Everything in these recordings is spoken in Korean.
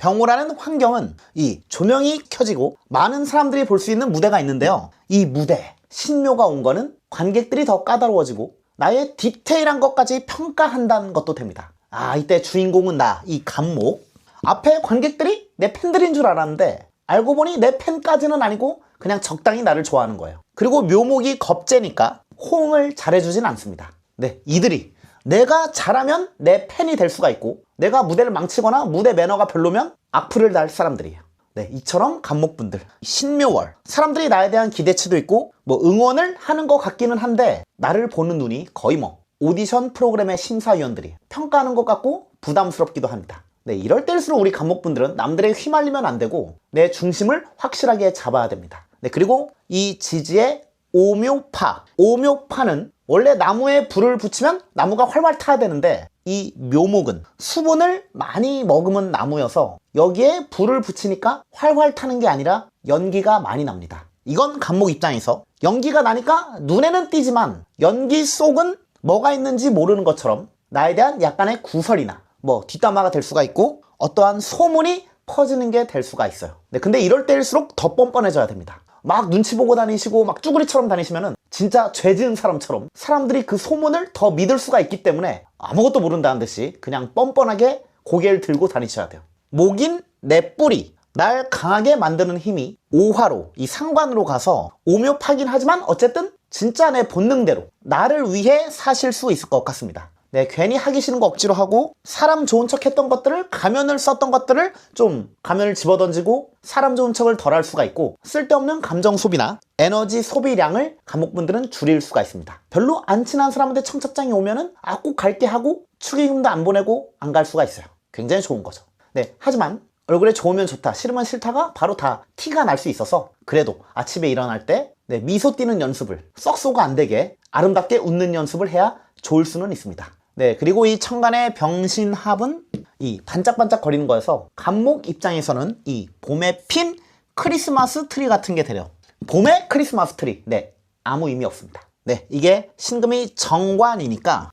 병호라는 환경은 이 조명이 켜지고 많은 사람들이 볼 수 있는 무대가 있는데요. 이 무대, 신묘가 온 거는 관객들이 더 까다로워지고 나의 디테일한 것까지 평가한다는 것도 됩니다. 아, 이때 주인공은 나, 이 감목. 앞에 관객들이 내 팬들인 줄 알았는데 알고 보니 내 팬까지는 아니고 그냥 적당히 나를 좋아하는 거예요. 그리고 묘목이 겁재니까 호응을 잘해주진 않습니다. 네, 이들이 내가 잘하면 내 팬이 될 수가 있고 내가 무대를 망치거나 무대 매너가 별로면 악플을 달 사람들이에요. 네, 이처럼 감목분들, 신묘월, 사람들이 나에 대한 기대치도 있고 뭐 응원을 하는 것 같기는 한데 나를 보는 눈이 거의 뭐 오디션 프로그램의 심사위원들이 평가하는 것 같고 부담스럽기도 합니다. 네, 이럴 때일수록 우리 감목분들은 남들에 휘말리면 안 되고 내 중심을 확실하게 잡아야 됩니다. 네, 그리고 이 지지의 오묘파, 오묘파는 원래 나무에 불을 붙이면 나무가 활활 타야 되는데 이 묘목은 수분을 많이 머금은 나무여서 여기에 불을 붙이니까 활활 타는 게 아니라 연기가 많이 납니다. 이건 감목 입장에서 연기가 나니까 눈에는 띄지만 연기 속은 뭐가 있는지 모르는 것처럼 나에 대한 약간의 구설이나 뭐 뒷담화가 될 수가 있고 어떠한 소문이 퍼지는 게 될 수가 있어요. 네, 근데 이럴 때일수록 더 뻔뻔해져야 됩니다. 막 눈치 보고 다니시고 막 쭈구리처럼 다니시면은 진짜 죄 지은 사람처럼 사람들이 그 소문을 더 믿을 수가 있기 때문에 아무것도 모른다는 듯이 그냥 뻔뻔하게 고개를 들고 다니셔야 돼요. 목인 내 뿌리, 날 강하게 만드는 힘이 오화로, 이 상관으로 가서 오묘파긴 하지만 어쨌든 진짜 내 본능대로 나를 위해 사실 수 있을 것 같습니다. 네, 괜히 하기 싫은 거 억지로 하고 사람 좋은 척 했던 것들을, 가면을 썼던 것들을 좀 가면을 집어던지고 사람 좋은 척을 덜 할 수가 있고 쓸데없는 감정 소비나 에너지 소비량을 감목분들은 줄일 수가 있습니다. 별로 안 친한 사람한테 청첩장이 오면은 꼭 갈게 하고 축의금도 안 보내고 안 갈 수가 있어요. 굉장히 좋은 거죠. 네, 하지만 얼굴에 좋으면 좋다, 싫으면 싫다가 바로 다 티가 날 수 있어서 그래도 아침에 일어날 때 미소 띄는 연습을 썩소가 안 되게 아름답게 웃는 연습을 해야 좋을 수는 있습니다. 네, 그리고 이 천간의 병신합은 이 반짝반짝 거리는 거여서 감목 입장에서는 이 봄에 핀 크리스마스 트리 같은 게 되려. 봄의 크리스마스 트리. 네, 아무 의미 없습니다. 네, 이게 신금이 정관이니까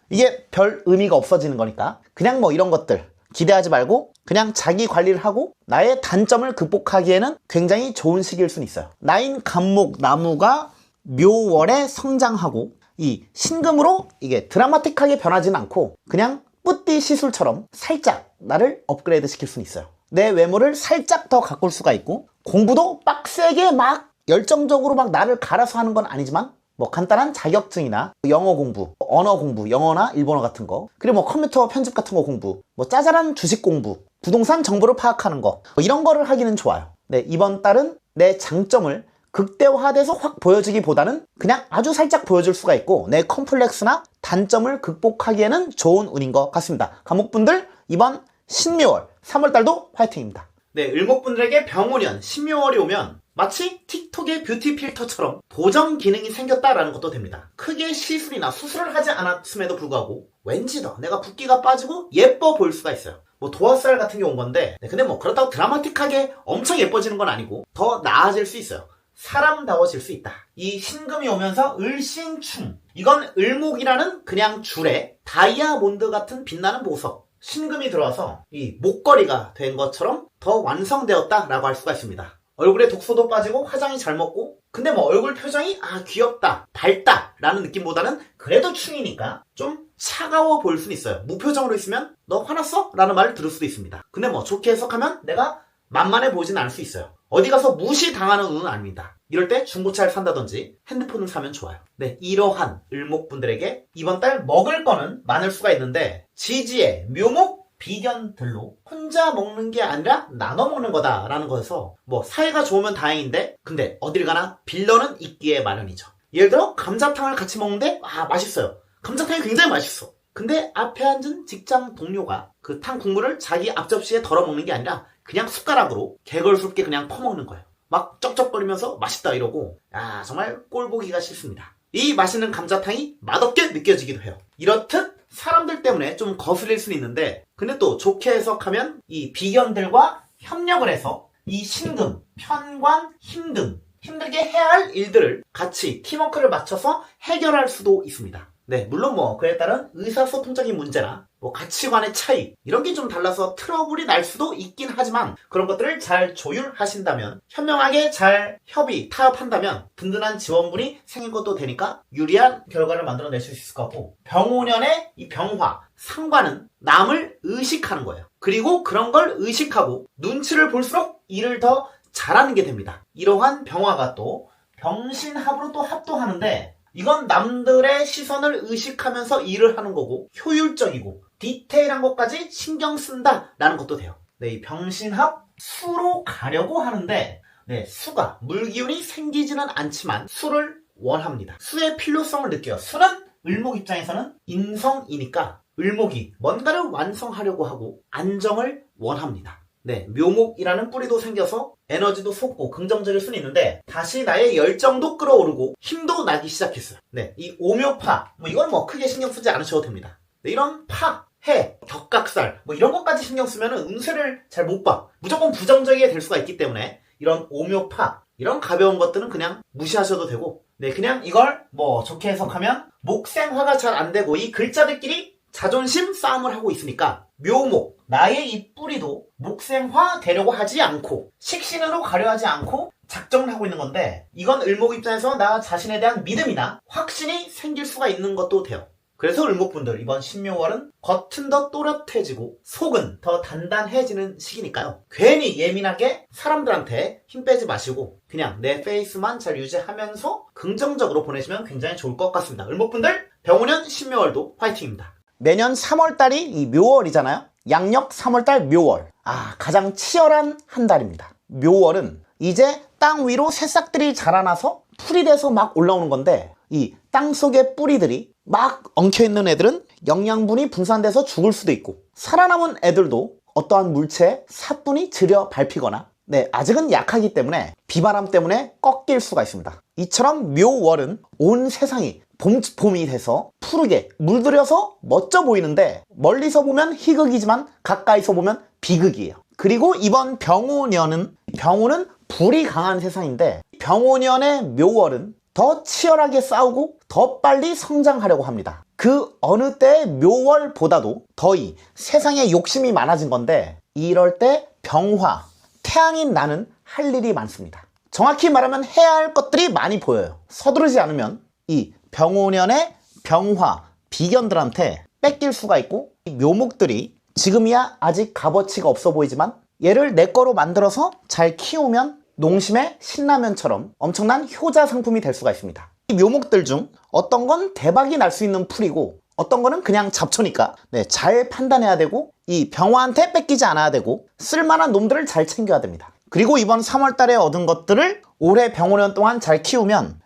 이게 별 의미가 없어지는 거니까 그냥 뭐 이런 것들 기대하지 말고 그냥 자기 관리를 하고 나의 단점을 극복하기에는 굉장히 좋은 시기일 수는 있어요. 나인 감목 나무가 묘월에 성장하고 이 신금으로 이게 드라마틱하게 변하지는 않고 그냥 뿌띠 시술처럼 살짝 나를 업그레이드 시킬 수는 있어요. 내 외모를 살짝 더 가꿀 수가 있고 공부도 빡세게 막 열정적으로 막 나를 갈아서 하는 건 아니지만 뭐 간단한 자격증이나 영어 공부, 언어 공부, 영어나 일본어 같은 거, 그리고 뭐 컴퓨터 편집 같은 거 공부, 뭐 짜잘한 주식 공부, 부동산 정보를 파악하는 거, 뭐 이런 거를 하기는 좋아요. 네, 이번 달은 내 장점을 극대화돼서 확 보여주기보다는 그냥 아주 살짝 보여줄 수가 있고 내 컴플렉스나 단점을 극복하기에는 좋은 운인 것 같습니다. 감목분들 이번 신묘월 3월달도 화이팅입니다. 네, 을목분들에게 병오년 신묘월이 오면 마치 틱톡의 뷰티 필터처럼 보정 기능이 생겼다라는 것도 됩니다. 크게 시술이나 수술을 하지 않았음에도 불구하고 왠지 더 내가 붓기가 빠지고 예뻐 보일 수가 있어요. 뭐 도화살 같은 게 온 건데 근데 뭐 그렇다고 드라마틱하게 엄청 예뻐지는 건 아니고 더 나아질 수 있어요. 사람다워질 수 있다. 이 신금이 오면서 을신충, 이건 을목이라는 그냥 줄에 다이아몬드 같은 빛나는 보석, 신금이 들어와서 이 목걸이가 된 것처럼 더 완성되었다라고 할 수가 있습니다. 얼굴에 독소도 빠지고 화장이 잘 먹고 근데 뭐 얼굴 표정이 귀엽다, 밝다 라는 느낌보다는 그래도 충이니까 좀 차가워 보일 수는 있어요. 무표정으로 있으면 너 화났어? 라는 말을 들을 수도 있습니다. 근데 뭐 좋게 해석하면 내가 만만해 보이진 않을 수 있어요. 어디 가서 무시당하는 운은 아닙니다. 이럴 때 중고차를 산다든지 핸드폰을 사면 좋아요. 네, 이러한 을목분들에게 이번 달 먹을 거는 많을 수가 있는데 지지의 묘목 비견들로 혼자 먹는 게 아니라 나눠 먹는 거다라는 거여서 뭐 사이가 좋으면 다행인데 근데 어딜 가나 빌런은 있기에 마련이죠. 예를 들어 감자탕을 같이 먹는데 맛있어요. 감자탕이 굉장히 맛있어. 근데 앞에 앉은 직장 동료가 그 탕 국물을 자기 앞접시에 덜어 먹는 게 아니라 그냥 숟가락으로 개걸스럽게 그냥 퍼먹는 거예요. 막 쩍쩍거리면서 맛있다 이러고 정말 꼴보기가 싫습니다. 이 맛있는 감자탕이 맛없게 느껴지기도 해요. 이렇듯 사람들 때문에 좀 거슬릴 수는 있는데 근데 또 좋게 해석하면 이 비견들과 협력을 해서 이 신금, 편관, 힘듦 힘들게 해야 할 일들을 같이 팀워크를 맞춰서 해결할 수도 있습니다. 네, 물론 뭐 그에 따른 의사소통적인 문제나 뭐 가치관의 차이 이런 게 좀 달라서 트러블이 날 수도 있긴 하지만 그런 것들을 잘 조율하신다면 현명하게 잘 협의, 타협한다면 든든한 지원군이 생긴 것도 되니까 유리한 결과를 만들어낼 수 있을 것 같고 병오년의 이 병화, 상관은 남을 의식하는 거예요. 그리고 그런 걸 의식하고 눈치를 볼수록 일을 더 잘하는 게 됩니다. 이러한 병화가 또 병신합으로 또 합도하는데 이건 남들의 시선을 의식하면서 일을 하는 거고 효율적이고 디테일한 것까지 신경 쓴다라는 것도 돼요. 네, 이 병신합 수로 가려고 하는데 네, 수가 물기운이 생기지는 않지만 수를 원합니다. 수의 필요성을 느껴요. 수는 을목 입장에서는 인성이니까 을목이 뭔가를 완성하려고 하고 안정을 원합니다. 네, 묘목이라는 뿌리도 생겨서 에너지도 솟고 긍정적일 수는 있는데 다시 나의 열정도 끌어오르고 힘도 나기 시작했어요. 네, 이 오묘파 이건 뭐 크게 신경 쓰지 않으셔도 됩니다. 네, 이런 파, 해, 격각살 이런 것까지 신경 쓰면 운세를 잘 못 봐. 무조건 부정적이게 될 수가 있기 때문에 이런 오묘파 이런 가벼운 것들은 그냥 무시하셔도 되고 네, 그냥 이걸 뭐 좋게 해석하면 목생화가 잘 안 되고 이 글자들끼리 자존심 싸움을 하고 있으니까 묘목, 나의 이 뿌리도 목생화 되려고 하지 않고 식신으로 가려 하지 않고 작정을 하고 있는 건데 이건 을목 입장에서 나 자신에 대한 믿음이나 확신이 생길 수가 있는 것도 돼요. 그래서 을목분들 이번 신묘월은 겉은 더 또렷해지고 속은 더 단단해지는 시기니까요. 괜히 예민하게 사람들한테 힘 빼지 마시고 그냥 내 페이스만 잘 유지하면서 긍정적으로 보내시면 굉장히 좋을 것 같습니다. 을목분들 병오년 신묘월도 화이팅입니다. 매년 3월달이 이 묘월이잖아요. 양력 3월달 묘월. 가장 치열한 한 달입니다. 묘월은 이제 땅 위로 새싹들이 자라나서 풀이 돼서 막 올라오는 건데 이 땅속의 뿌리들이 막 엉켜있는 애들은 영양분이 분산돼서 죽을 수도 있고 살아남은 애들도 어떠한 물체에 사뿐히 들여 밟히거나 네, 아직은 약하기 때문에 비바람 때문에 꺾일 수가 있습니다. 이처럼 묘월은 온 세상이 봄이 돼서 푸르게 물들여서 멋져 보이는데 멀리서 보면 희극이지만 가까이서 보면 비극이에요. 그리고 이번 병오년은 불이 강한 세상인데 병오년의 묘월은 더 치열하게 싸우고 더 빨리 성장하려고 합니다. 그 어느 때의 묘월보다도 더 이 세상에 욕심이 많아진 건데 이럴 때 병화, 태양인 나는 할 일이 많습니다. 정확히 말하면 해야 할 것들이 많이 보여요. 서두르지 않으면 이 병오년의 병화, 비견들한테 뺏길 수가 있고 이 묘목들이 지금이야 아직 값어치가 없어 보이지만 얘를 내 거로 만들어서 잘 키우면 농심의 신라면처럼 엄청난 효자 상품이 될 수가 있습니다. 이 묘목들 중 어떤 건 대박이 날 수 있는 풀이고 어떤 거는 그냥 잡초니까 네, 잘 판단해야 되고 이 병화한테 뺏기지 않아야 되고 쓸만한 놈들을 잘 챙겨야 됩니다. 그리고 이번 3월달에 얻은 것들을 올해 병오년 동안 잘 키우면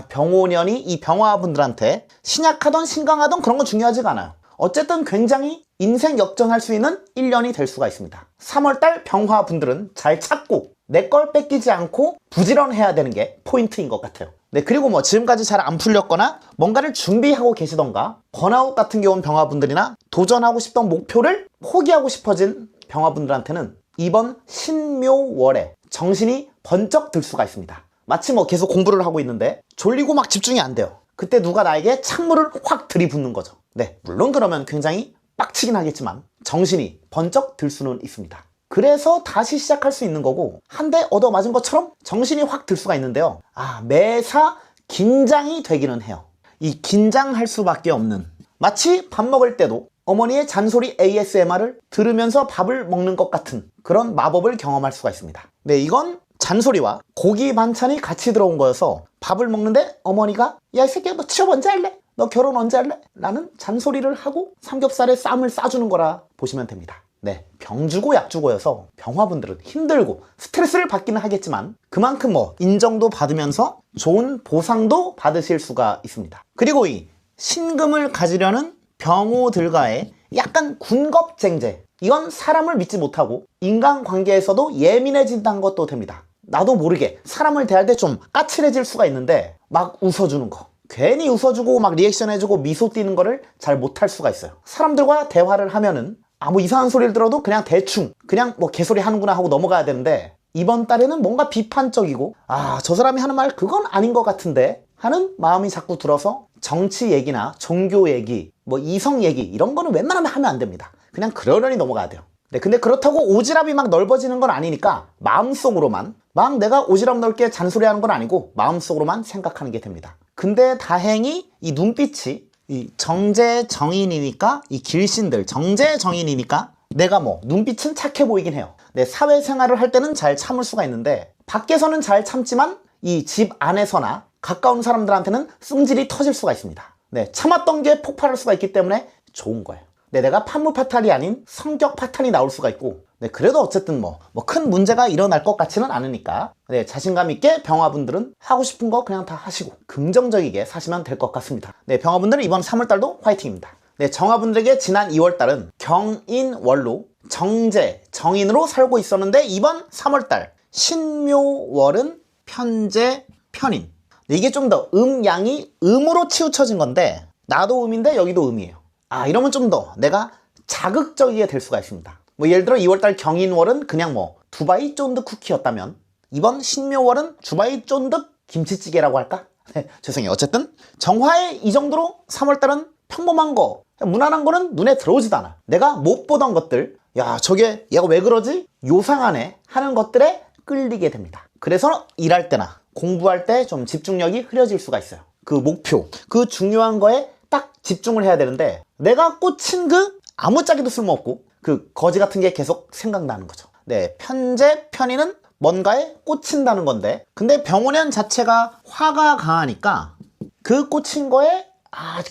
병오년이 이 병화분들한테 신약하던 신강하던 그런 건 중요하지가 않아요. 어쨌든 굉장히 인생 역전할 수 있는 1년이 될 수가 있습니다. 3월달 병화분들은 잘 찾고 내 걸 뺏기지 않고 부지런해야 되는 게 포인트인 것 같아요. 네, 그리고 뭐 지금까지 잘 안 풀렸거나 뭔가를 준비하고 계시던가 번아웃 같은 경우는 병화분들이나 도전하고 싶던 목표를 포기하고 싶어진 병화분들한테는 이번 신묘월에 정신이 번쩍 들 수가 있습니다. 마치 뭐 계속 공부를 하고 있는데 졸리고 막 집중이 안 돼요. 그때 누가 나에게 찬물을 확 들이붓는 거죠. 네, 물론 그러면 굉장히 빡치긴 하겠지만 정신이 번쩍 들 수는 있습니다. 그래서 다시 시작할 수 있는 거고 한 대 얻어맞은 것처럼 정신이 확 들 수가 있는데요. 매사 긴장이 되기는 해요. 이 긴장할 수밖에 없는 마치 밥 먹을 때도 어머니의 잔소리 ASMR을 들으면서 밥을 먹는 것 같은 그런 마법을 경험할 수가 있습니다. 네, 이건 잔소리와 고기 반찬이 같이 들어온 거여서 밥을 먹는데 어머니가 야 이 새끼야 너 취업 언제 할래? 너 결혼 언제 할래? 라는 잔소리를 하고 삼겹살에 쌈을 싸주는 거라 보시면 됩니다. 네, 병 주고 약 주고여서 병화분들은 힘들고 스트레스를 받기는 하겠지만 그만큼 뭐 인정도 받으면서 좋은 보상도 받으실 수가 있습니다. 그리고 이 신금을 가지려는 병호들과의 약간 군겁쟁제, 이건 사람을 믿지 못하고 인간관계에서도 예민해진다는 것도 됩니다. 나도 모르게 사람을 대할 때 좀 까칠해질 수가 있는데 막 웃어주는 거, 괜히 웃어주고 막 리액션 해주고 미소 띄는 거를 잘 못할 수가 있어요. 사람들과 대화를 하면은 뭐 이상한 소리를 들어도 그냥 대충 그냥 뭐 개소리 하는구나 하고 넘어가야 되는데 이번 달에는 뭔가 비판적이고 저 사람이 하는 말 그건 아닌 것 같은데 하는 마음이 자꾸 들어서 정치 얘기나 종교 얘기, 뭐 이성 얘기 이런 거는 웬만하면 하면 안 됩니다. 그냥 그러려니 넘어가야 돼요. 네, 근데 그렇다고 오지랖이 막 넓어지는 건 아니니까 마음속으로만, 막 내가 오지랖 넓게 잔소리하는 건 아니고 마음속으로만 생각하는 게 됩니다. 근데 다행히 이 눈빛이 이 정제정인이니까, 이 길신들 정제정인이니까 내가 뭐 눈빛은 착해 보이긴 해요. 네, 사회생활을 할 때는 잘 참을 수가 있는데 밖에서는 잘 참지만 이 집 안에서나 가까운 사람들한테는 승질이 터질 수가 있습니다. 네, 참았던 게 폭발할 수가 있기 때문에 좋은 거예요. 네, 내가 판무파탈이 아닌 성격 파탄이 나올 수가 있고, 네, 그래도 어쨌든 뭐 큰 문제가 일어날 것 같지는 않으니까, 네, 자신감 있게 병화분들은 하고 싶은 거 그냥 다 하시고 긍정적이게 사시면 될 것 같습니다. 네, 병화분들은 이번 3월달도 화이팅입니다. 네, 정화분들에게 지난 2월달은 경인월로 정제, 정인으로 살고 있었는데 이번 3월달 신묘월은 편제, 편인. 네, 이게 좀 더 음양이 음으로 치우쳐진 건데 나도 음인데 여기도 음이에요. 아, 이러면 좀 더 내가 자극적이게 될 수가 있습니다. 뭐 예를 들어 2월달 경인월은 그냥 뭐 두바이 쫀득 쿠키였다면 이번 신묘월은 주바이 쫀득 김치찌개라고 할까? 네, 죄송해요. 어쨌든 정화에 이 정도로 3월달은 평범한 거, 무난한 거는 눈에 들어오지도 않아. 내가 못 보던 것들, 야 저게 얘가 왜 그러지? 요상하네 하는 것들에 끌리게 됩니다. 그래서 일할 때나 공부할 때 좀 집중력이 흐려질 수가 있어요. 그 목표, 그 중요한 거에 딱 집중을 해야 되는데 내가 꽂힌 그 아무짝에도 쓸모없고 그 거지 같은 게 계속 생각나는 거죠. 네, 편제, 편인은 뭔가에 꽂힌다는 건데 근데 병원연 자체가 화가 강하니까 그 꽂힌 거에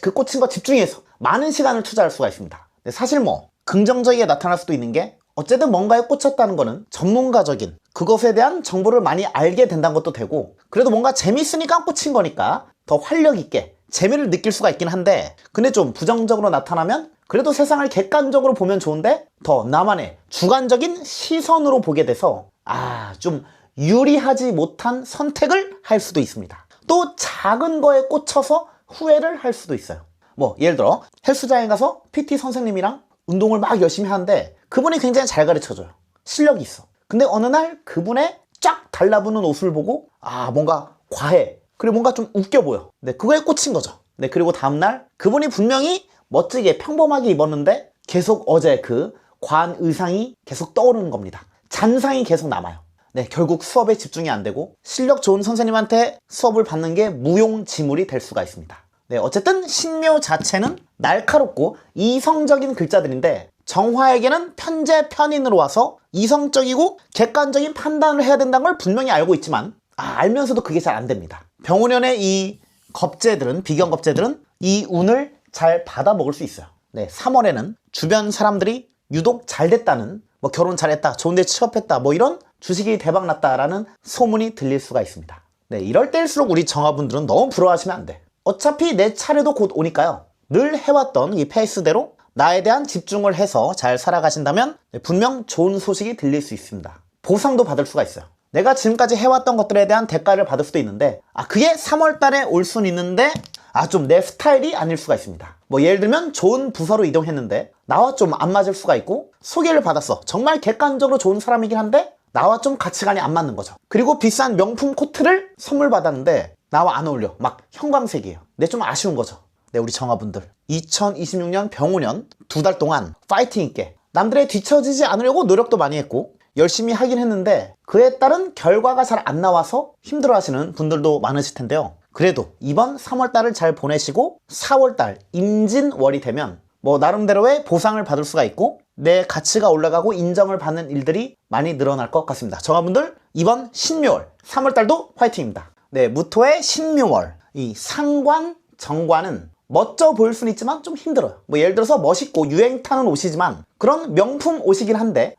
그 꽂힌 거 집중해서 많은 시간을 투자할 수가 있습니다. 네, 사실 뭐 긍정적이게 나타날 수도 있는 게 어쨌든 뭔가에 꽂혔다는 거는 전문가적인 그것에 대한 정보를 많이 알게 된다는 것도 되고 그래도 뭔가 재밌으니까 꽂힌 거니까 더 활력 있게 재미를 느낄 수가 있긴 한데 근데 좀 부정적으로 나타나면 그래도 세상을 객관적으로 보면 좋은데 더 나만의 주관적인 시선으로 보게 돼서 좀 유리하지 못한 선택을 할 수도 있습니다. 또 작은 거에 꽂혀서 후회를 할 수도 있어요. 뭐 예를 들어 헬스장에 가서 PT 선생님이랑 운동을 막 열심히 하는데 그분이 굉장히 잘 가르쳐줘요. 실력이 있어. 근데 어느 날 그분의 쫙 달라붙는 옷을 보고 뭔가 과해. 그리고 뭔가 좀 웃겨 보여. 네, 그거에 꽂힌 거죠. 네, 그리고 다음날 그분이 분명히 멋지게 평범하게 입었는데 계속 어제 그 과한 의상이 계속 떠오르는 겁니다. 잔상이 계속 남아요. 네, 결국 수업에 집중이 안 되고 실력 좋은 선생님한테 수업을 받는 게 무용지물이 될 수가 있습니다. 네, 어쨌든 신묘 자체는 날카롭고 이성적인 글자들인데 정화에게는 편제, 편인으로 와서 이성적이고 객관적인 판단을 해야 된다는 걸 분명히 알고 있지만 알면서도 그게 잘 안 됩니다. 병원연의 이 겁재들은, 비견겁재들은 이 운을 잘 받아먹을 수 있어요. 네, 3월에는 주변 사람들이 유독 잘 됐다는, 뭐 결혼 잘했다, 좋은 데 취업했다, 뭐 이런 주식이 대박났다라는 소문이 들릴 수가 있습니다. 네, 이럴 때일수록 우리 정화분들은 너무 부러워하시면 안 돼. 어차피 내 차례도 곧 오니까요. 늘 해왔던 이 페이스대로 나에 대한 집중을 해서 잘 살아가신다면 분명 좋은 소식이 들릴 수 있습니다. 보상도 받을 수가 있어요. 내가 지금까지 해왔던 것들에 대한 대가를 받을 수도 있는데 그게 3월 달에 올 수는 있는데 좀 내 스타일이 아닐 수가 있습니다. 뭐 예를 들면 좋은 부서로 이동했는데 나와 좀 안 맞을 수가 있고 소개를 받았어. 정말 객관적으로 좋은 사람이긴 한데 나와 좀 가치관이 안 맞는 거죠. 그리고 비싼 명품 코트를 선물 받았는데 나와 안 어울려. 막 형광색이에요. 근데 좀 아쉬운 거죠. 네, 우리 정화분들 2026년 병우년 2달 동안 파이팅 있게 남들의 뒤처지지 않으려고 노력도 많이 했고 열심히 하긴 했는데 그에 따른 결과가 잘 안 나와서 힘들어하시는 분들도 많으실 텐데요. 그래도 이번 3월달을 잘 보내시고 4월달 임진월이 되면 뭐 나름대로의 보상을 받을 수가 있고 내 가치가 올라가고 인정을 받는 일들이 많이 늘어날 것 같습니다. 정화분들 이번 신묘월 3월달도 화이팅입니다. 네, 무토의 신묘월 이 상관, 정관은 멋져 보일 수는 있지만 좀 힘들어요. 뭐 예를 들어서 멋있고 유행 타는 옷이지만 그런 명품 옷이긴 한데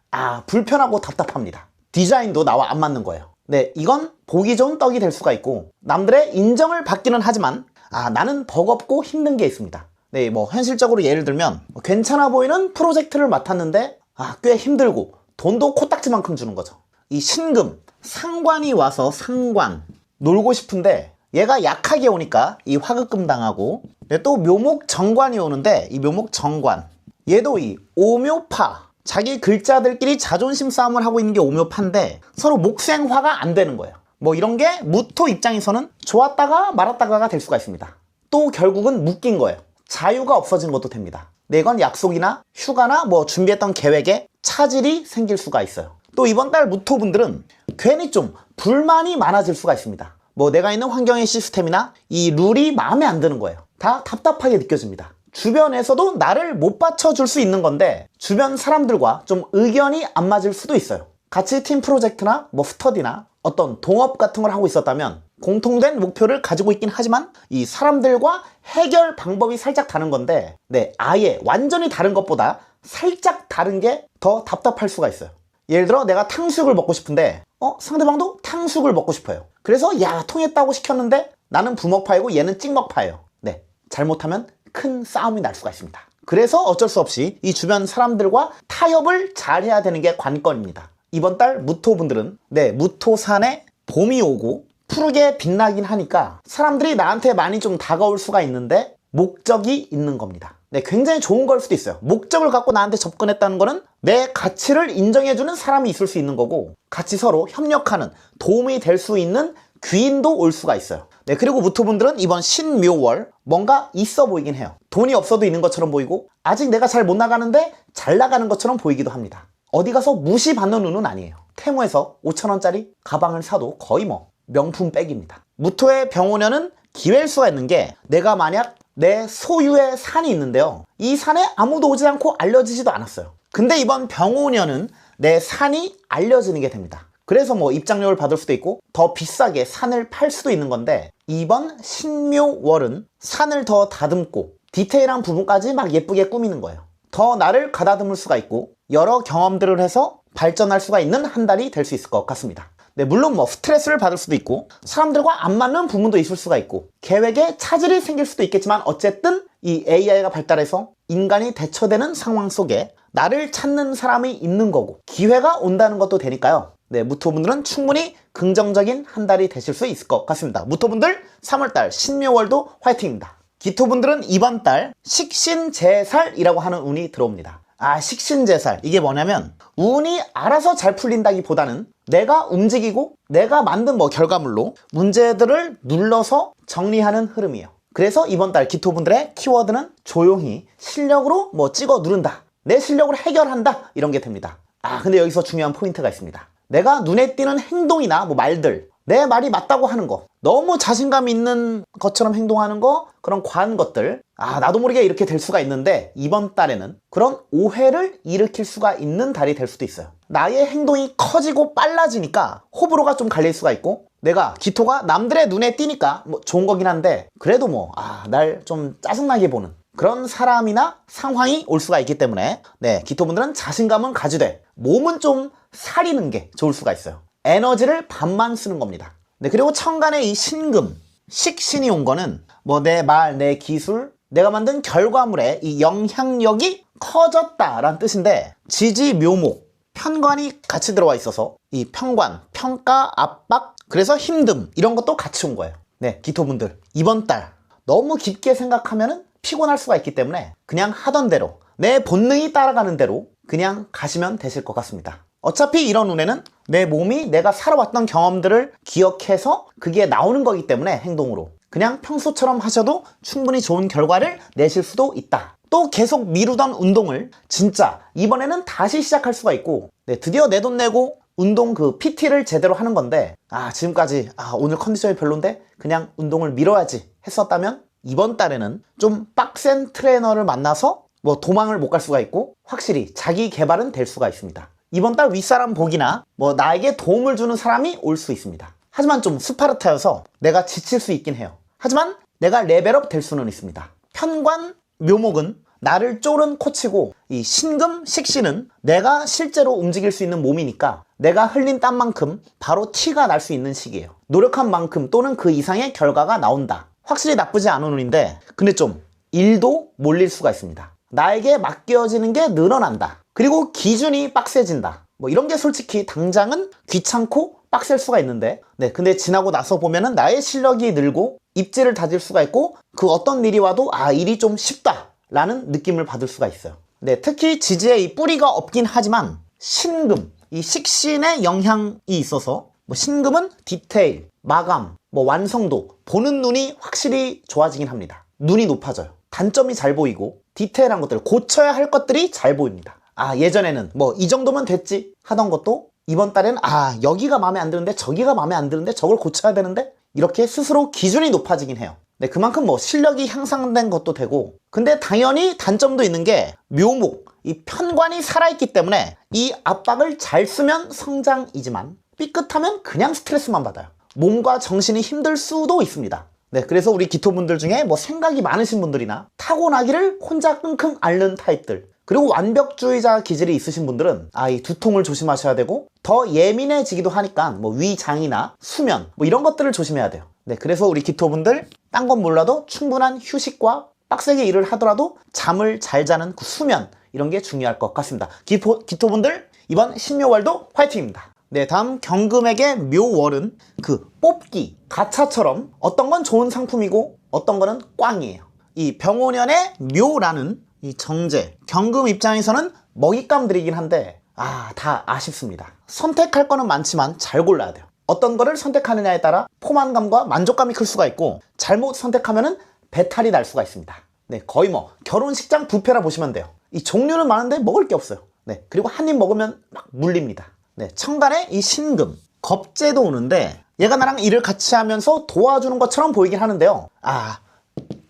불편하고 답답합니다. 디자인도 나와 안 맞는 거예요. 네, 이건 보기 좋은 떡이 될 수가 있고 남들의 인정을 받기는 하지만 나는 버겁고 힘든 게 있습니다. 네, 뭐 현실적으로 예를 들면 괜찮아 보이는 프로젝트를 맡았는데 꽤 힘들고 돈도 코딱지만큼 주는 거죠. 이 신금, 상관이 와서 상관 놀고 싶은데 얘가 약하게 오니까 이 화급금 당하고 또 묘목 정관이 오는데 이 묘목 정관 얘도 이 오묘파 자기 글자들끼리 자존심 싸움을 하고 있는 게 오묘파인데 서로 목생화가 안 되는 거예요. 뭐 이런 게 무토 입장에서는 좋았다가 말았다가가 될 수가 있습니다. 또 결국은 묶인 거예요. 자유가 없어진 것도 됩니다. 네, 이건 약속이나 휴가나 뭐 준비했던 계획에 차질이 생길 수가 있어요. 또 이번 달 무토분들은 괜히 좀 불만이 많아질 수가 있습니다. 뭐 내가 있는 환경의 시스템이나 이 룰이 마음에 안 드는 거예요. 다 답답하게 느껴집니다. 주변에서도 나를 못 받쳐줄 수 있는 건데 주변 사람들과 좀 의견이 안 맞을 수도 있어요. 같이 팀 프로젝트나 뭐 스터디나 어떤 동업 같은 걸 하고 있었다면 공통된 목표를 가지고 있긴 하지만 이 사람들과 해결 방법이 살짝 다른 건데 네, 아예 완전히 다른 것보다 살짝 다른 게 더 답답할 수가 있어요. 예를 들어 내가 탕수육을 먹고 싶은데 상대방도 탕수육을 먹고 싶어요. 그래서 야, 통했다고 시켰는데 나는 부먹파이고 얘는 찍먹파예요. 네, 잘못하면 큰 싸움이 날 수가 있습니다. 그래서 어쩔 수 없이 이 주변 사람들과 타협을 잘 해야 되는 게 관건입니다. 이번 달 무토분들은 네, 무토산에 봄이 오고 푸르게 빛나긴 하니까 사람들이 나한테 많이 좀 다가올 수가 있는데 목적이 있는 겁니다. 네, 굉장히 좋은 걸 수도 있어요. 목적을 갖고 나한테 접근했다는 거는 내 가치를 인정해주는 사람이 있을 수 있는 거고 같이 서로 협력하는 도움이 될 수 있는 귀인도 올 수가 있어요. 네, 그리고 무토분들은 이번 신묘월 뭔가 있어 보이긴 해요. 돈이 없어도 있는 것처럼 보이고 아직 내가 잘 못 나가는데 잘 나가는 것처럼 보이기도 합니다. 어디 가서 무시받는 운은 아니에요. 테무에서 5,000원짜리 가방을 사도 거의 뭐 명품백입니다. 무토의 병오년은 기회일 수가 있는 게 내가 만약 내 소유의 산이 있는데요. 이 산에 아무도 오지 않고 알려지지도 않았어요. 근데 이번 병오년은 내 산이 알려지는 게 됩니다. 그래서 뭐 입장료를 받을 수도 있고 더 비싸게 산을 팔 수도 있는 건데 이번 신묘월은 산을 더 다듬고 디테일한 부분까지 막 예쁘게 꾸미는 거예요. 더 나를 가다듬을 수가 있고 여러 경험들을 해서 발전할 수가 있는 한 달이 될 수 있을 것 같습니다. 네, 물론 뭐 스트레스를 받을 수도 있고 사람들과 안 맞는 부분도 있을 수가 있고 계획에 차질이 생길 수도 있겠지만 어쨌든 이 AI가 발달해서 인간이 대처되는 상황 속에 나를 찾는 사람이 있는 거고 기회가 온다는 것도 되니까요. 네, 무토분들은 충분히 긍정적인 한 달이 되실 수 있을 것 같습니다. 무토분들 3월달 신묘월도 화이팅입니다. 기토분들은 이번 달 식신제살이라고 하는 운이 들어옵니다. 식신제살, 이게 뭐냐면 운이 알아서 잘 풀린다기보다는 내가 움직이고 내가 만든 뭐 결과물로 문제들을 눌러서 정리하는 흐름이에요. 그래서 이번 달 기토분들의 키워드는 조용히 실력으로 뭐 찍어 누른다, 내 실력으로 해결한다, 이런 게 됩니다. 근데 여기서 중요한 포인트가 있습니다. 내가 눈에 띄는 행동이나 뭐 말들, 내 말이 맞다고 하는 거, 너무 자신감 있는 것처럼 행동하는 거, 그런 과한 것들, 나도 모르게 이렇게 될 수가 있는데 이번 달에는 그런 오해를 일으킬 수가 있는 달이 될 수도 있어요. 나의 행동이 커지고 빨라지니까 호불호가 좀 갈릴 수가 있고 내가 기토가 남들의 눈에 띄니까 뭐 좋은 거긴 한데 그래도 뭐 날 좀 짜증나게 보는 그런 사람이나 상황이 올 수가 있기 때문에 네, 기토분들은 자신감은 가지되 몸은 좀 사리는 게 좋을 수가 있어요. 에너지를 반만 쓰는 겁니다. 네, 그리고 천간에 이 신금, 식신이 온 거는 뭐 내 말, 내 기술, 내가 만든 결과물에 이 영향력이 커졌다라는 뜻인데 지지, 묘목, 편관이 같이 들어와 있어서 이 편관, 평가, 압박, 그래서 힘듦 이런 것도 같이 온 거예요. 네, 기토분들 이번 달 너무 깊게 생각하면은 피곤할 수가 있기 때문에 그냥 하던 대로 내 본능이 따라가는 대로 그냥 가시면 되실 것 같습니다. 어차피 이런 운에는 내 몸이 내가 살아왔던 경험들을 기억해서 그게 나오는 거기 때문에 행동으로 그냥 평소처럼 하셔도 충분히 좋은 결과를 내실 수도 있다. 또 계속 미루던 운동을 진짜 이번에는 다시 시작할 수가 있고 네, 드디어 내 돈 내고 운동 그 PT를 제대로 하는 건데 지금까지 오늘 컨디션이 별론데 그냥 운동을 미뤄야지 했었다면 이번 달에는 좀 빡센 트레이너를 만나서 뭐 도망을 못 갈 수가 있고 확실히 자기 개발은 될 수가 있습니다. 이번 달 윗사람 복이나 뭐 나에게 도움을 주는 사람이 올 수 있습니다. 하지만 좀 스파르타여서 내가 지칠 수 있긴 해요. 하지만 내가 레벨업 될 수는 있습니다. 편관, 묘목은 나를 쫄은 코치고 이 신금, 식신은 내가 실제로 움직일 수 있는 몸이니까 내가 흘린 땀만큼 바로 티가 날 수 있는 시기예요. 노력한 만큼 또는 그 이상의 결과가 나온다. 확실히 나쁘지 않은 운인데 근데 좀 일도 몰릴 수가 있습니다. 나에게 맡겨지는 게 늘어난다. 그리고 기준이 빡세진다. 뭐 이런 게 솔직히 당장은 귀찮고 빡셀 수가 있는데 네, 근데 지나고 나서 보면은 나의 실력이 늘고 입지를 다질 수가 있고 그 어떤 일이 와도 일이 좀 쉽다 라는 느낌을 받을 수가 있어요. 네, 특히 지지에 이 뿌리가 없긴 하지만 신금, 이 식신의 영향이 있어서 뭐 신금은 디테일, 마감, 뭐 완성도, 보는 눈이 확실히 좋아지긴 합니다. 눈이 높아져요. 단점이 잘 보이고 디테일한 것들, 고쳐야 할 것들이 잘 보입니다. 아, 예전에는 뭐 이 정도면 됐지 하던 것도 이번 달에는 아, 여기가 마음에 안 드는데 저기가 마음에 안 드는데 저걸 고쳐야 되는데, 이렇게 스스로 기준이 높아지긴 해요. 네, 그만큼 뭐 실력이 향상된 것도 되고, 근데 당연히 단점도 있는 게 묘목, 이 편관이 살아있기 때문에 이 압박을 잘 쓰면 성장이지만 삐끗하면 그냥 스트레스만 받아요. 몸과 정신이 힘들 수도 있습니다. 네, 그래서 우리 기토분들 중에 뭐 생각이 많으신 분들이나 타고나기를 혼자 끙끙 앓는 타입들, 그리고 완벽주의자 기질이 있으신 분들은 이 두통을 조심하셔야 되고, 더 예민해지기도 하니까 뭐 위장이나 수면 뭐 이런 것들을 조심해야 돼요. 네, 그래서 우리 기토분들 딴 건 몰라도 충분한 휴식과 빡세게 일을 하더라도 잠을 잘 자는 그 수면, 이런 게 중요할 것 같습니다. 기토분들 이번 신묘월도 화이팅입니다. 네, 다음 경금에게 묘월은 그 뽑기, 가차처럼 어떤 건 좋은 상품이고 어떤 거는 꽝이에요. 이 병오년의 묘라는 이 정제, 경금 입장에서는 먹잇감들이긴 한데 다 아쉽습니다. 선택할 거는 많지만 잘 골라야 돼요. 어떤 거를 선택하느냐에 따라 포만감과 만족감이 클 수가 있고, 잘못 선택하면은 배탈이 날 수가 있습니다. 네, 거의 뭐 결혼식장 뷔페라 보시면 돼요. 이 종류는 많은데 먹을 게 없어요. 네, 그리고 한 입 먹으면 막 물립니다. 네, 천간에 이 신금, 겁재도 오는데 얘가 나랑 일을 같이 하면서 도와주는 것처럼 보이긴 하는데요.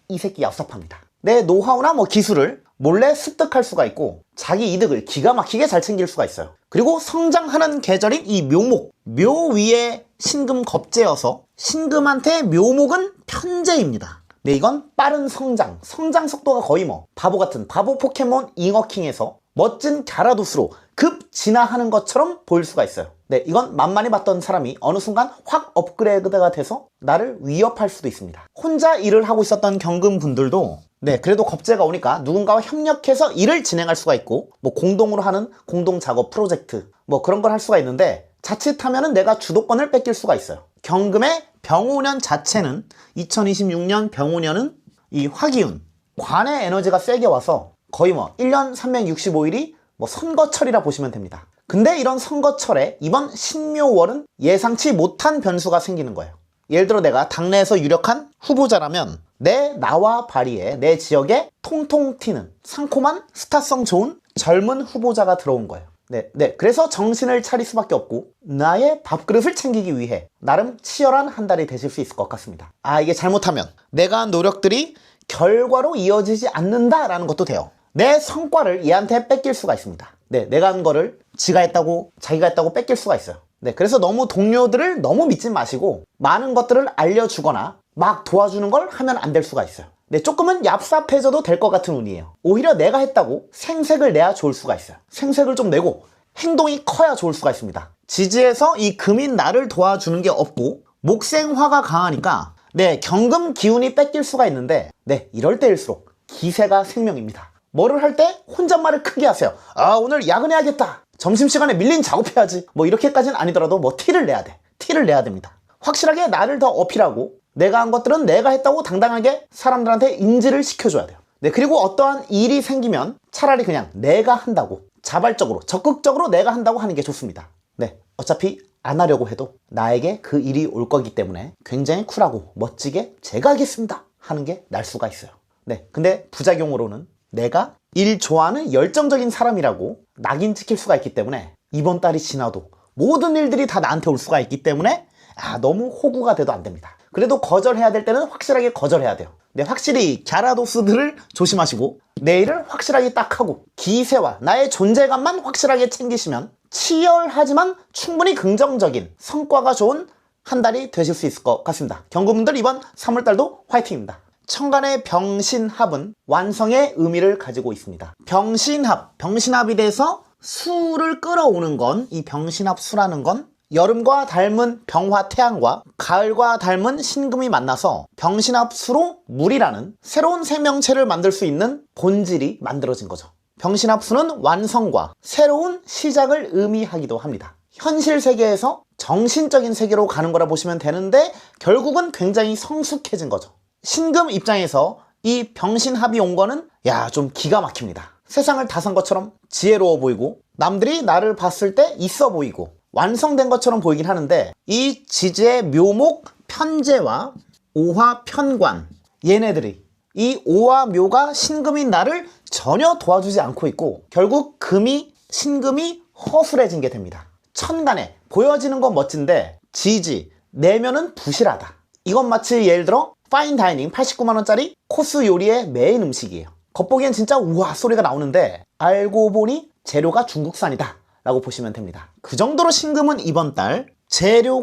이 새끼 얍삽합니다. 내 노하우나 뭐 기술을 몰래 습득할 수가 있고 자기 이득을 기가 막히게 잘 챙길 수가 있어요. 그리고 성장하는 계절인 이 묘목, 묘 위에 신금 겁재여서 신금한테 묘목은 편재입니다. 네, 이건 빠른 성장 속도가 거의 뭐 바보 같은 바보 포켓몬 잉어킹에서 멋진 갸라도스로 급 진화하는 것처럼 보일 수가 있어요. 네, 이건 만만히 봤던 사람이 어느 순간 확 업그레이드가 돼서 나를 위협할 수도 있습니다. 혼자 일을 하고 있었던 경금 분들도 네, 그래도 겁재가 오니까 누군가와 협력해서 일을 진행할 수가 있고, 뭐 공동으로 하는 공동 작업 프로젝트 뭐 그런 걸 할 수가 있는데, 자칫하면은 내가 주도권을 뺏길 수가 있어요. 경금의 병오년 자체는 2026년 병오년은 이 화기운, 관의 에너지가 세게 와서 거의 뭐 1년 365일이 뭐 선거철이라 보시면 됩니다. 근데 이런 선거철에 이번 신묘월은 예상치 못한 변수가 생기는 거예요. 예를 들어 내가 당내에서 유력한 후보자라면 내 나와 발의에 내 지역에 통통 튀는 상콤한 스타성 좋은 젊은 후보자가 들어온 거예요. 네, 그래서 정신을 차릴 수밖에 없고 나의 밥그릇을 챙기기 위해 나름 치열한 한 달이 되실 수 있을 것 같습니다. 이게 잘못하면 내가 한 노력들이 결과로 이어지지 않는다라는 것도 돼요. 내 성과를 얘한테 뺏길 수가 있습니다. 네, 내가 한 거를 자기가 했다고 뺏길 수가 있어요. 네, 그래서 너무 동료들을 너무 믿지 마시고 많은 것들을 알려주거나 막 도와주는 걸 하면 안 될 수가 있어요. 네, 조금은 얍삽해져도 될 것 같은 운이에요. 오히려 내가 했다고 생색을 내야 좋을 수가 있어요. 생색을 좀 내고 행동이 커야 좋을 수가 있습니다. 지지에서 이 금인 나를 도와주는 게 없고 목생화가 강하니까 네, 경금 기운이 뺏길 수가 있는데, 네, 이럴 때일수록 기세가 생명입니다. 뭐를 할 때 혼잣말을 크게 하세요. 오늘 야근해야겠다. 점심시간에 밀린 작업해야지. 뭐 이렇게까지는 아니더라도 뭐 티를 내야 돼. 티를 내야 됩니다. 확실하게 나를 더 어필하고 내가 한 것들은 내가 했다고 당당하게 사람들한테 인지를 시켜줘야 돼요. 네, 그리고 어떠한 일이 생기면 차라리 그냥 내가 한다고 자발적으로 적극적으로 내가 한다고 하는 게 좋습니다. 네, 어차피 안 하려고 해도 나에게 그 일이 올 거기 때문에 굉장히 쿨하고 멋지게 제가 하겠습니다 하는 게 날 수가 있어요. 네, 근데 부작용으로는 내가 일 좋아하는 열정적인 사람이라고 낙인 찍힐 수가 있기 때문에 이번 달이 지나도 모든 일들이 다 나한테 올 수가 있기 때문에 너무 호구가 돼도 안 됩니다. 그래도 거절해야 될 때는 확실하게 거절해야 돼요. 네, 확실히 갸라도스들을 조심하시고 내일을 확실하게 딱 하고 기세와 나의 존재감만 확실하게 챙기시면 치열하지만 충분히 긍정적인 성과가 좋은 한 달이 되실 수 있을 것 같습니다. 경금분들 이번 3월달도 화이팅입니다. 천간의 병신합은 완성의 의미를 가지고 있습니다. 병신합이 돼서 수를 끌어오는 건, 이 병신합수라는 건 여름과 닮은 병화태양과 가을과 닮은 신금이 만나서 병신합수로 물이라는 새로운 생명체를 만들 수 있는 본질이 만들어진 거죠. 병신합수는 완성과 새로운 시작을 의미하기도 합니다. 현실 세계에서 정신적인 세계로 가는 거라 보시면 되는데 결국은 굉장히 성숙해진 거죠. 신금 입장에서 이 병신합이 온 거는 좀 기가 막힙니다. 세상을 다 산 것처럼 지혜로워 보이고 남들이 나를 봤을 때 있어 보이고 완성된 것처럼 보이긴 하는데, 이 지지의 묘목 편재와 오화 편관, 얘네들이 이 오와 묘가 신금인 나를 전혀 도와주지 않고 있고 결국 신금이 허술해진 게 됩니다. 천간에 보여지는 건 멋진데 지지, 내면은 부실하다. 이건 마치 예를 들어 파인다이닝 89만원짜리 코스 요리의 메인 음식이에요. 겉보기엔 진짜 우와 소리가 나오는데 알고 보니 재료가 중국산이다 라고 보시면 됩니다. 그 정도로 신금은 이번 달 재료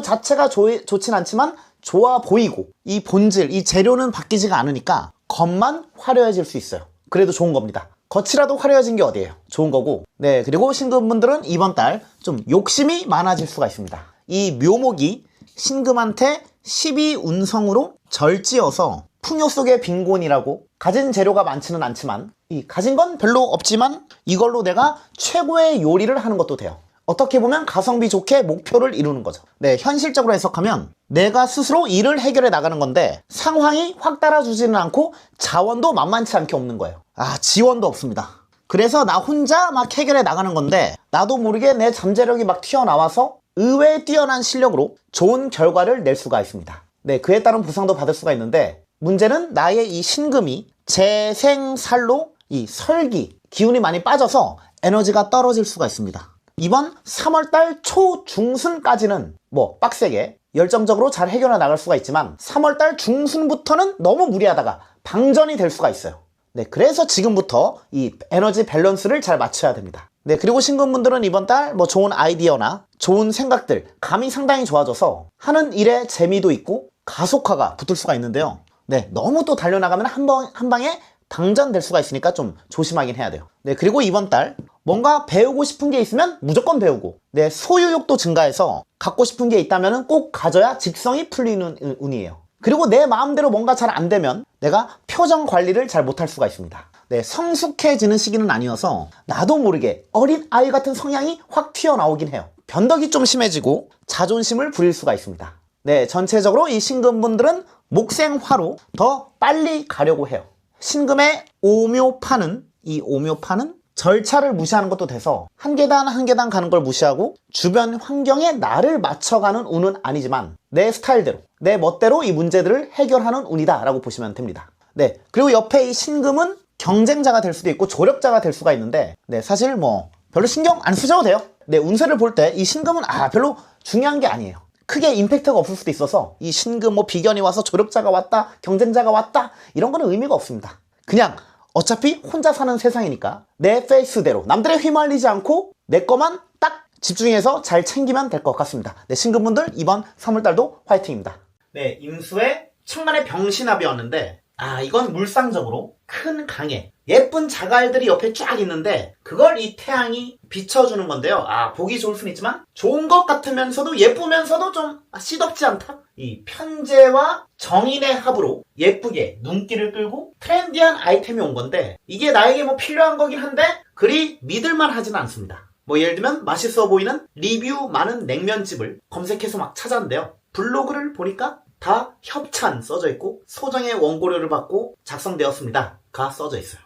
자체가 좋진 않지만 좋아 보이고 이 본질, 이 재료는 바뀌지가 않으니까 겉만 화려해질 수 있어요. 그래도 좋은 겁니다. 겉이라도 화려해진 게 어디예요? 좋은 거고. 네, 그리고 신금분들은 이번 달 좀 욕심이 많아질 수가 있습니다. 이 묘목이 신금한테 12운성으로 절지어서 풍요 속의 빈곤이라고 가진 재료가 많지는 않지만 가진 건 별로 없지만 이걸로 내가 최고의 요리를 하는 것도 돼요. 어떻게 보면 가성비 좋게 목표를 이루는 거죠. 네, 현실적으로 해석하면 내가 스스로 일을 해결해 나가는 건데 상황이 확 따라주지는 않고 자원도 만만치 않게 없는 거예요. 지원도 없습니다. 그래서 나 혼자 막 해결해 나가는 건데 나도 모르게 내 잠재력이 막 튀어나와서 의외의 뛰어난 실력으로 좋은 결과를 낼 수가 있습니다. 네, 그에 따른 보상도 받을 수가 있는데 문제는 나의 이 신금이 재생살로 이 설기, 기운이 많이 빠져서 에너지가 떨어질 수가 있습니다. 이번 3월달 초중순까지는 빡세게 열정적으로 잘 해결해 나갈 수가 있지만 3월달 중순부터는 너무 무리하다가 방전이 될 수가 있어요. 네, 그래서 지금부터 이 에너지 밸런스를 잘 맞춰야 됩니다. 네, 그리고 신금분들은 이번 달 좋은 아이디어나 좋은 생각들, 감이 상당히 좋아져서 하는 일에 재미도 있고 가속화가 붙을 수가 있는데요. 네, 너무 또 달려나가면 한 방에 방전될 수가 있으니까 좀 조심하긴 해야 돼요. 네, 그리고 이번 달 뭔가 배우고 싶은 게 있으면 무조건 배우고, 네, 소유욕도 증가해서 갖고 싶은 게 있다면 꼭 가져야 직성이 풀리는 운이에요. 그리고 내 마음대로 뭔가 잘 안 되면 내가 표정 관리를 잘 못할 수가 있습니다. 네, 성숙해지는 시기는 아니어서 나도 모르게 어린 아이 같은 성향이 확 튀어나오긴 해요. 변덕이 좀 심해지고 자존심을 부릴 수가 있습니다. 네, 전체적으로 이 신금분들은 목생화로 더 빨리 가려고 해요. 신금의 오묘파는 절차를 무시하는 것도 돼서 한 계단 한 계단 가는 걸 무시하고 주변 환경에 나를 맞춰가는 운은 아니지만 내 스타일대로, 내 멋대로 이 문제들을 해결하는 운이다 라고 보시면 됩니다. 네, 그리고 옆에 이 신금은 경쟁자가 될 수도 있고 조력자가 될 수가 있는데, 네, 사실 별로 신경 안 쓰셔도 돼요. 네, 운세를 볼 때 이 신금은 별로 중요한 게 아니에요. 크게 임팩트가 없을 수도 있어서 이 신금 비견이 와서 조력자가 왔다, 경쟁자가 왔다 이런 거는 의미가 없습니다. 그냥 어차피 혼자 사는 세상이니까 내 페이스대로 남들에 휘말리지 않고 내 거만 딱 집중해서 잘 챙기면 될 것 같습니다. 네, 신금분들 이번 3월달도 화이팅입니다. 네, 임수의 천간의 병신합이었는데 이건 물상적으로 큰 강에 예쁜 자갈들이 옆에 쫙 있는데 그걸 이 태양이 비춰주는 건데요. 보기 좋을 수는 있지만 좋은 것 같으면서도 예쁘면서도 좀 씨덥지 않다? 이 편재와 정인의 합으로 예쁘게 눈길을 끌고 트렌디한 아이템이 온 건데 이게 나에게 필요한 거긴 한데 그리 믿을만 하지는 않습니다. 예를 들면 맛있어 보이는 리뷰 많은 냉면집을 검색해서 막 찾았는데요. 블로그를 보니까 다 협찬 써져 있고 소정의 원고료를 받고 작성되었습니다 가 써져 있어요.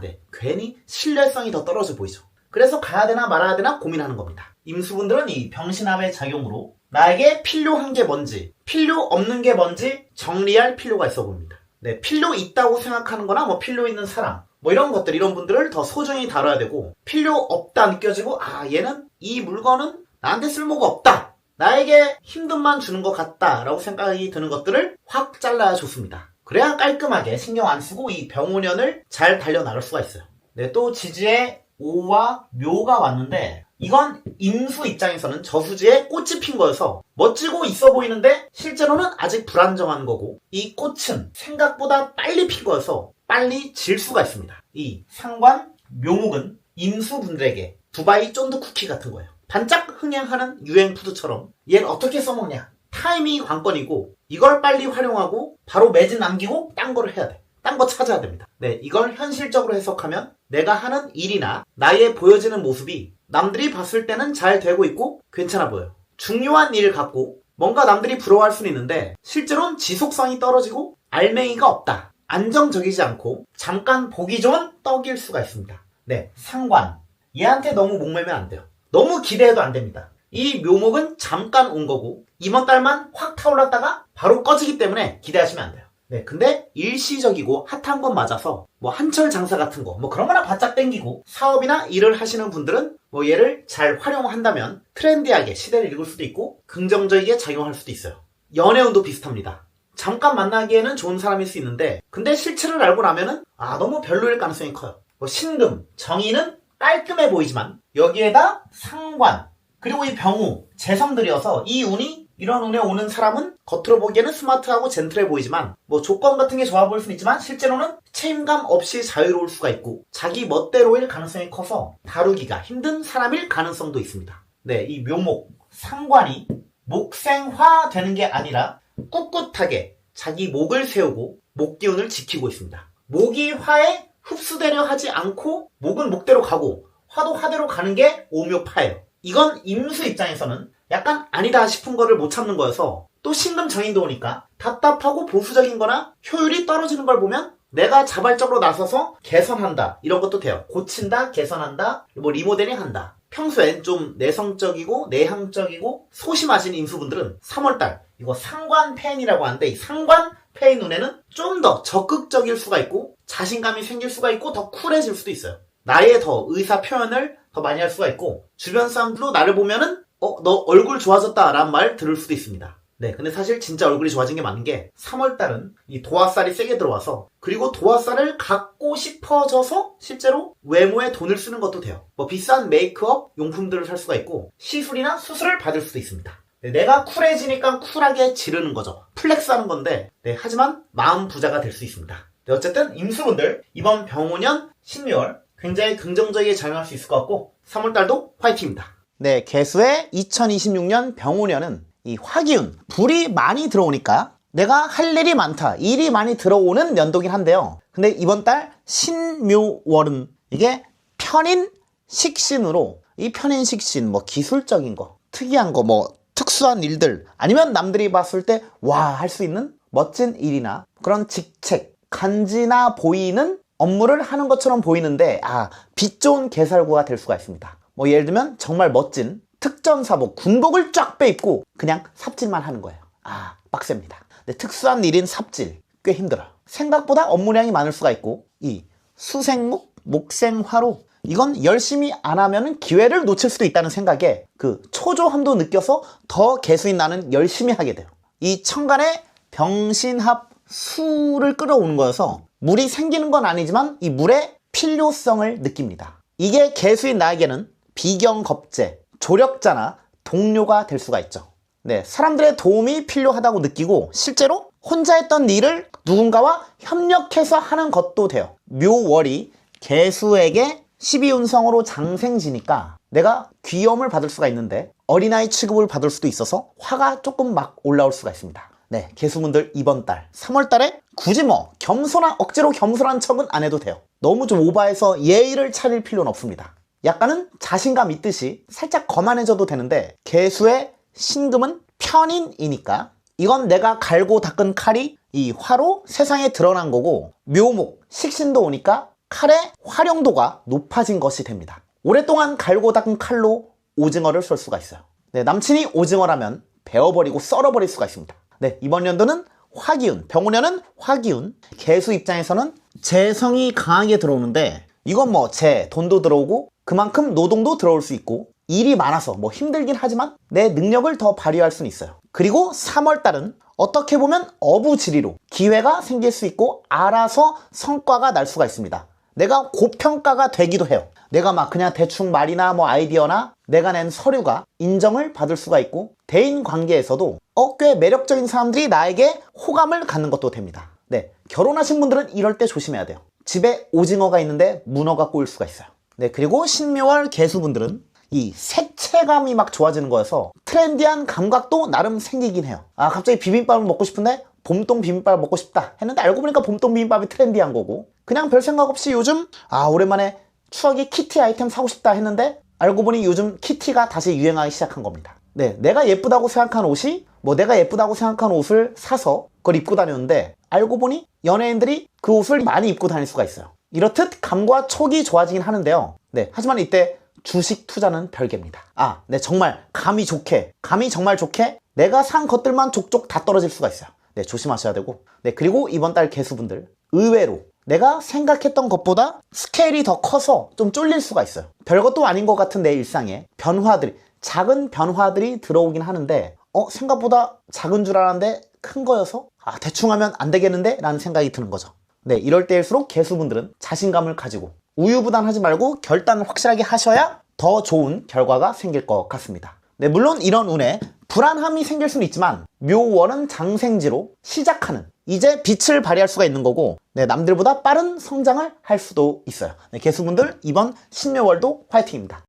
네, 괜히 신뢰성이 더 떨어져 보이죠. 그래서 가야 되나 말아야 되나 고민하는 겁니다. 임수분들은 이 병신합의 작용으로 나에게 필요한 게 뭔지, 필요 없는 게 뭔지 정리할 필요가 있어 보입니다. 네, 필요 있다고 생각하는 거나 필요 있는 사람 이런 것들, 이런 분들을 더 소중히 다뤄야 되고, 필요 없다 느껴지고 얘는 이 물건은 나한테 쓸모가 없다, 나에게 힘듦만 주는 것 같다 라고 생각이 드는 것들을 확 잘라야 좋습니다. 그래야 깔끔하게 신경 안 쓰고 이 병운연을 잘 달려나갈 수가 있어요. 네, 또 지지에 오와 묘가 왔는데 이건 임수 입장에서는 저수지에 꽃이 핀 거여서 멋지고 있어 보이는데 실제로는 아직 불안정한 거고, 이 꽃은 생각보다 빨리 핀 거여서 빨리 질 수가 있습니다. 이 상관 묘목은 임수분들에게 두바이 쫀득 쿠키 같은 거예요. 반짝 흥행하는 유행 푸드처럼 얘는 어떻게 써먹냐, 타이밍이 관건이고 이걸 빨리 활용하고 바로 매진 남기고 딴 거를 해야 돼. 딴 거 찾아야 됩니다. 네, 이걸 현실적으로 해석하면 내가 하는 일이나 나의 보여지는 모습이 남들이 봤을 때는 잘 되고 있고 괜찮아 보여요. 중요한 일을 갖고 뭔가 남들이 부러워할 수는 있는데 실제로는 지속성이 떨어지고 알맹이가 없다, 안정적이지 않고 잠깐 보기 좋은 떡일 수가 있습니다. 네, 상관, 얘한테 너무 목매면 안 돼요. 너무 기대해도 안 됩니다. 이 묘목은 잠깐 온 거고 이번 달만 확 타올랐다가 바로 꺼지기 때문에 기대하시면 안 돼요. 네, 근데 일시적이고 핫한 건 맞아서 뭐 한철 장사 같은 거 뭐 그런 거나 바짝 땡기고 사업이나 일을 하시는 분들은 뭐 얘를 잘 활용한다면 트렌디하게 시대를 읽을 수도 있고 긍정적이게 작용할 수도 있어요. 연애운도 비슷합니다. 잠깐 만나기에는 좋은 사람일 수 있는데 근데 실체를 알고 나면은 너무 별로일 가능성이 커요. 뭐 신금, 정의는 깔끔해 보이지만 여기에다 상관, 그리고 이 병우, 재성들이어서 이 운이 이런 운에 오는 사람은 겉으로 보기에는 스마트하고 젠틀해 보이지만 뭐 조건 같은 게 좋아 보일 수는 있지만 실제로는 책임감 없이 자유로울 수가 있고 자기 멋대로일 가능성이 커서 다루기가 힘든 사람일 가능성도 있습니다. 네, 이 묘목, 상관이 목생화 되는 게 아니라 꿋꿋하게 자기 목을 세우고 목기운을 지키고 있습니다. 목이 화에 흡수되려 하지 않고 목은 목대로 가고 화도 화대로 가는 게 오묘파예요. 이건 임수 입장에서는 약간 아니다 싶은 거를 못 참는 거여서 또 신금 정인도 오니까 답답하고 보수적인 거나 효율이 떨어지는 걸 보면 내가 자발적으로 나서서 개선한다 이런 것도 돼요. 고친다, 개선한다, 뭐 리모델링 한다. 평소엔 좀 내성적이고 내향적이고 소심하신 임수분들은 3월달 이거 상관패인이라고 하는데 이 상관패인 눈에는 좀 더 적극적일 수가 있고 자신감이 생길 수가 있고 더 쿨해질 수도 있어요. 나의 더 의사 표현을 더 많이 할 수가 있고 주변 사람들도 나를 보면은 너 얼굴 좋아졌다 라는 말 들을 수도 있습니다. 네, 근데 사실 진짜 얼굴이 좋아진 게 맞는 게 3월달은 이 도화살이 세게 들어와서 그리고 도화살을 갖고 싶어져서 실제로 외모에 돈을 쓰는 것도 돼요. 뭐 비싼 메이크업 용품들을 살 수가 있고 시술이나 수술을 받을 수도 있습니다. 네, 내가 쿨해지니까 쿨하게 지르는 거죠. 플렉스하는 건데 네, 하지만 마음 부자가 될 수 있습니다. 네, 어쨌든 임수분들 이번 병오년 신묘월 굉장히 긍정적이게 작용할 수 있을 것 같고 3월달도 화이팅입니다. 네, 개수의 2026년 병오년은 이 화기운, 불이 많이 들어오니까 내가 할 일이 많다, 일이 많이 들어오는 연도긴 한데요. 근데 이번 달 신묘월은 이게 편인 식신으로 이 편인 식신 뭐 기술적인 거, 특이한 거, 뭐 특수한 일들 아니면 남들이 봤을 때 와 할 수 있는 멋진 일이나 그런 직책, 간지나 보이는 업무를 하는 것처럼 보이는데 빛 좋은 개살구가 될 수가 있습니다. 뭐 예를 들면 정말 멋진 특전사복, 군복을 쫙 빼입고 그냥 삽질만 하는 거예요. 빡셉니다. 근데 특수한 일인 삽질 꽤 힘들어요. 생각보다 업무량이 많을 수가 있고 이 수생목, 목생화로 이건 열심히 안 하면 기회를 놓칠 수도 있다는 생각에 그 초조함도 느껴서 더 개수인 나는 열심히 하게 돼요. 이 천간에 병신합 수를 끌어오는 거여서 물이 생기는 건 아니지만 이 물의 필요성을 느낍니다. 이게 개수인 나에게는 비경겁제, 조력자나 동료가 될 수가 있죠. 네, 사람들의 도움이 필요하다고 느끼고 실제로 혼자 했던 일을 누군가와 협력해서 하는 것도 돼요. 묘월이 개수에게 12운성으로 장생지니까 내가 귀염을 받을 수가 있는데 어린아이 취급을 받을 수도 있어서 화가 조금 막 올라올 수가 있습니다. 네, 개수분들 이번 달 3월달에 굳이 뭐 억지로 겸손한 척은 안 해도 돼요. 너무 좀 오버해서 예의를 차릴 필요는 없습니다. 약간은 자신감 있듯이 살짝 거만해져도 되는데 개수의 신금은 편인이니까 이건 내가 갈고 닦은 칼이 이 화로 세상에 드러난 거고 묘목, 식신도 오니까 칼의 활용도가 높아진 것이 됩니다. 오랫동안 갈고 닦은 칼로 오징어를 쏠 수가 있어요. 네, 남친이 오징어라면 베어버리고 썰어버릴 수가 있습니다. 네, 이번 연도는 화기운, 병오년은 화기운, 개수 입장에서는 재성이 강하게 들어오는데 이건 뭐 돈도 들어오고 그만큼 노동도 들어올 수 있고 일이 많아서 뭐 힘들긴 하지만 내 능력을 더 발휘할 수는 있어요. 그리고 3월달은 어떻게 보면 어부지리로 기회가 생길 수 있고 알아서 성과가 날 수가 있습니다. 내가 고평가가 되기도 해요. 내가 막 그냥 대충 말이나 뭐 아이디어나 내가 낸 서류가 인정을 받을 수가 있고 대인 관계에서도 꽤 매력적인 사람들이 나에게 호감을 갖는 것도 됩니다. 네, 결혼하신 분들은 이럴 때 조심해야 돼요. 집에 오징어가 있는데 문어가 꼬일 수가 있어요. 네, 그리고 신묘월 개수분들은 이 색채감이 막 좋아지는 거여서 트렌디한 감각도 나름 생기긴 해요. 갑자기 비빔밥을 먹고 싶은데 봄동 비빔밥 먹고 싶다 했는데 알고 보니까 봄동 비빔밥이 트렌디한 거고 그냥 별 생각 없이 요즘 오랜만에 추억의 키티 아이템 사고 싶다 했는데 알고 보니 요즘 키티가 다시 유행하기 시작한 겁니다. 네, 내가 예쁘다고 생각한 옷이 내가 예쁘다고 생각한 옷을 사서 그걸 입고 다녔는데 알고 보니 연예인들이 그 옷을 많이 입고 다닐 수가 있어요. 이렇듯 감과 촉이 좋아지긴 하는데요. 네, 하지만 이때 주식 투자는 별개입니다. 네, 정말 감이 정말 좋게 내가 산 것들만 족족 다 떨어질 수가 있어요. 네, 조심하셔야 되고. 네, 그리고 이번 달 개수분들 의외로 내가 생각했던 것보다 스케일이 더 커서 좀 쫄릴 수가 있어요. 별것도 아닌 것 같은 내 일상에 변화들이, 작은 변화들이 들어오긴 하는데 생각보다 작은 줄 알았는데 큰 거여서 대충 하면 안 되겠는데? 라는 생각이 드는 거죠. 네, 이럴 때일수록 개수분들은 자신감을 가지고 우유부단하지 말고 결단을 확실하게 하셔야 더 좋은 결과가 생길 것 같습니다. 네, 물론 이런 운에 불안함이 생길 수는 있지만 묘월은 장생지로 시작하는, 이제 빛을 발휘할 수가 있는 거고, 네, 남들보다 빠른 성장을 할 수도 있어요. 네, 개수분들 이번 신묘월도 화이팅입니다.